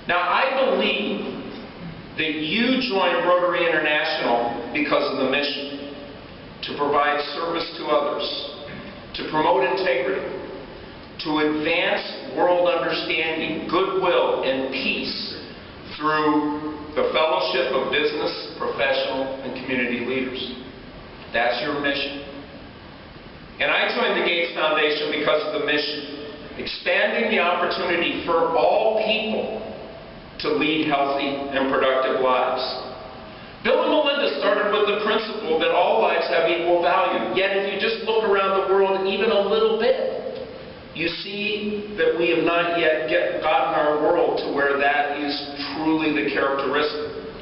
Now, I believe that you joined Rotary International because of the mission to provide service to others, to promote integrity, to advance world understanding, goodwill, and peace through the fellowship of business, professional, and community leaders. That's your mission. And I joined the Gates Foundation because of the mission, expanding the opportunity for all people to lead healthy and productive lives. Bill and Melinda started with the principle that all lives have equal value. Yet if you just look around the world even a little bit, you see that we have not yet gotten our world to where that is truly the characteristic.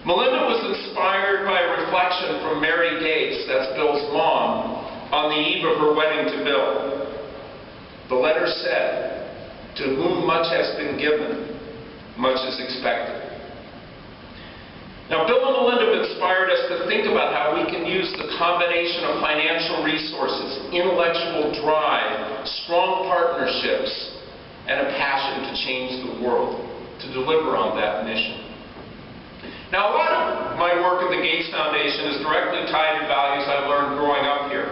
Melinda was inspired by a reflection from Mary Gates, that's Bill's mom, on the eve of her wedding to Bill. The letter said, "To whom much has been given, much is expected." Now, Bill and Melinda have inspired us to think about how we can use the combination of financial resources, intellectual drive, strong partnerships, and a passion to change the world to deliver on that mission. Now, a lot of my work at the Gates Foundation is directly tied to values I learned growing up here.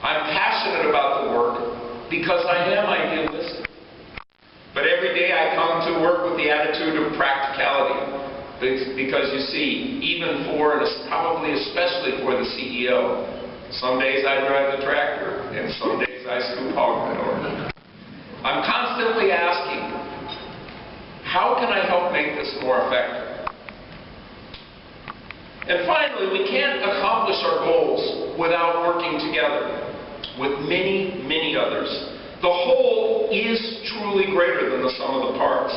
I'm passionate about the work because I am idealistic. But every day I come to work with the attitude of practicality. Because you see, even for, and probably especially for the CEO, some days I drive the tractor, and some days I scoop hog manure. I'm constantly asking, how can I help make this more effective? And finally, we can't accomplish our goals without working together with many, many others. The whole is truly greater than the sum of the parts.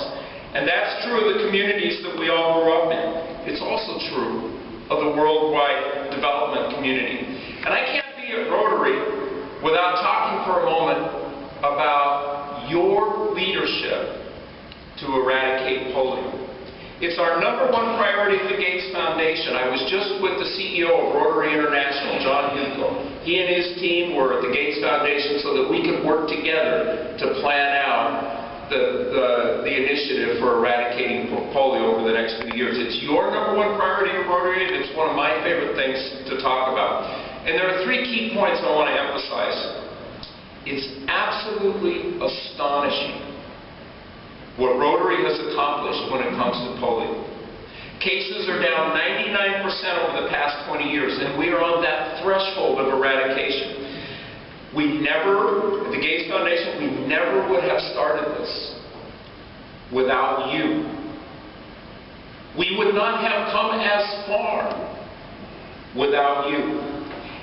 And that's true of the communities that we all grew up in. It's also true of the worldwide development community. And I can't be at Rotary without talking for a moment about your leadership to eradicate polio. It's our #1 priority at the Gates Foundation. I was just with the CEO of Rotary International, John Hugo. He and his team were at the Gates Foundation so that we could work together to plan out the initiative for eradicating polio over the next few years. It's your #1 priority at Rotary, and it's one of my favorite things to talk about. And there are 3 key points I want to emphasize. It's absolutely astonishing what Rotary has accomplished when it comes to polio. Cases are down 99% over the past 20 years, and we are on that threshold of eradication. We never, at the Gates Foundation, we never would have started this without you. We would not have come as far without you.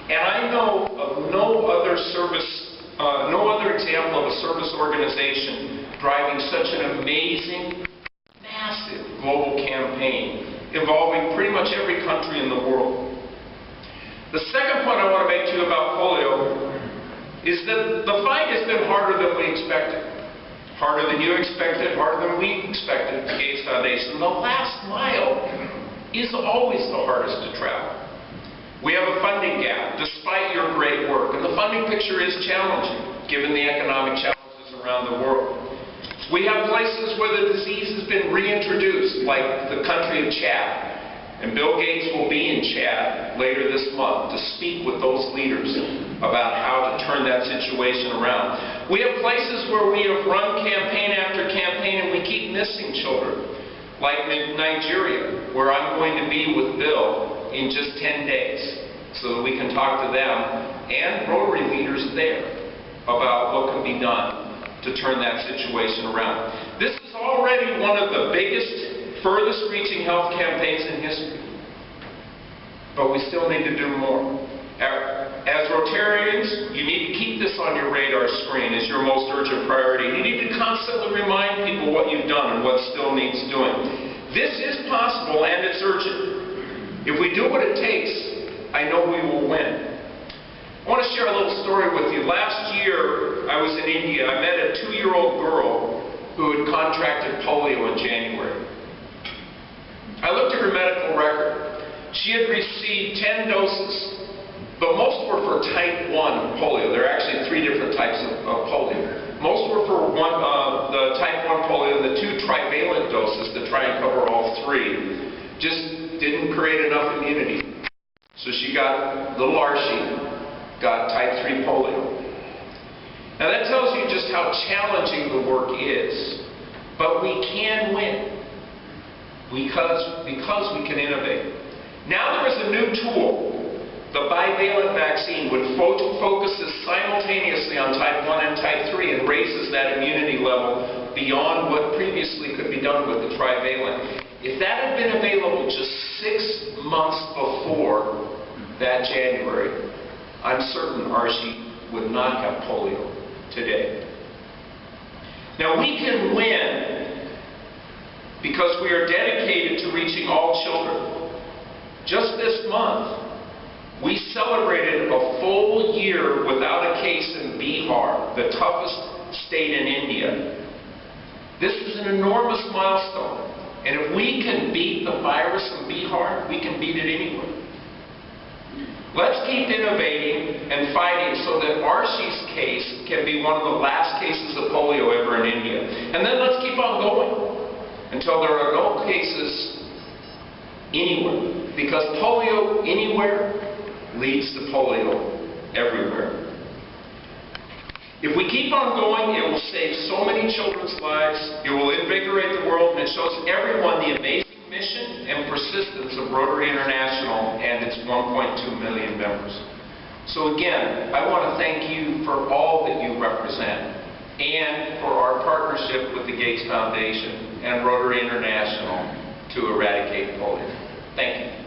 And I know of no other example of a service organization driving such an amazing, massive global campaign involving pretty much every country in the world. The second point I want to make to you about polio is that the fight has been harder than we expected. Harder than you expected, harder than we expected at the Gates Foundation. The last mile is always the hardest to travel. We have a funding gap, despite your great work. And the funding picture is challenging, given the economic challenges around the world. We have places where the disease has been reintroduced, like the country of Chad. And Bill Gates will be in Chad later this month to speak with those leaders about how to turn that situation around. We have places where we have run campaign after campaign and we keep missing children, like Nigeria, where I'm going to be with Bill in just 10 days so that we can talk to them and Rotary leaders there about what can be done to turn that situation around. This is already one of the biggest, furthest reaching health campaigns in history. But we still need to do more. As Rotarians, you need to keep this on your radar screen as your most urgent priority. You need to constantly remind people what you've done and what still needs doing. This is possible and it's urgent. If we do what it takes, I know we will win. I want to share a little story with you. Last year, I was in India. I met a 2-year-old girl who had contracted polio in January. I looked at her medical record. She had received 10 doses, but most were for type 1 polio. There are actually 3 different types of polio. Most were for the type 1 polio and the 2 trivalent doses. or 3, just didn't create enough immunity. So she got, little Archie got type 3 polio. Now that tells you just how challenging the work is. But we can win because we can innovate. Now there is a new tool. The bivalent vaccine, which focuses simultaneously on type 1 and type 3 and raises that immunity level beyond what previously could be done with the trivalent. If that had been available just 6 months before that January, I'm certain Archie would not have polio today. Now we can win because we are dedicated to reaching all children. Just this month, we celebrated a full year without a case in Bihar, the toughest state in India. This is an enormous milestone. And if we can beat the virus in Bihar, we can beat it anywhere. Let's keep innovating and fighting so that Archie's case can be one of the last cases of polio ever in India. And then let's keep on going until there are no cases anywhere. Because polio anywhere leads to polio everywhere. If we keep on going, it will save so many children's lives, it will invigorate the world, and it shows everyone the amazing mission and persistence of Rotary International and its 1.2 million members. So again, I want to thank you for all that you represent and for our partnership with the Gates Foundation and Rotary International to eradicate polio. Thank you.